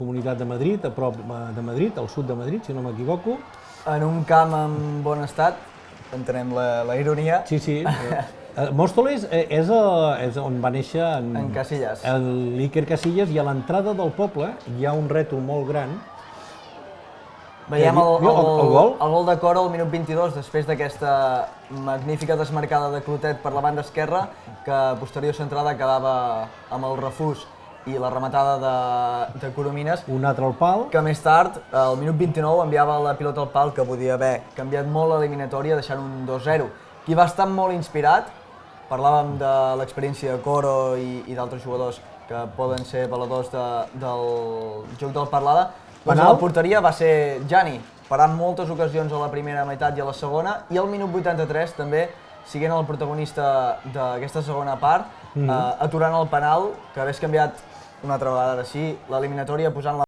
Comunitat de Madrid, a prop de Madrid, al sud de Madrid, si no m'equivoco. En un camp en bon estat, entenem la ironia. Sí, sí. Móstoles és on va néixer En Casillas. l'Iker Casillas, i a l'entrada del poble hi ha un rètol molt gran. Veiem el gol de Coro al minut 22, després d'aquesta magnífica desmarcada de Clotet per la banda esquerra, que a posterior centrada quedava amb el refús i la rematada de Coromines. Un altre al pal. Que més tard, al minut 29, enviava la pilota al pal, que podia haver canviat molt l'eliminatòria, deixant un 2-0. Qui va estar molt inspirat, parlàvem de l'experiència de Coro i d'altres jugadors que poden ser valedors del joc del parlada, doncs a la porteria va ser Gianni, parant moltes ocasions a la primera meitat i a la segona, i al minut 83 també, siguent el protagonista d'aquesta segona part, aturant el penal, que hagués canviat una altra vegada, ara sí, l'eliminatòria, posant la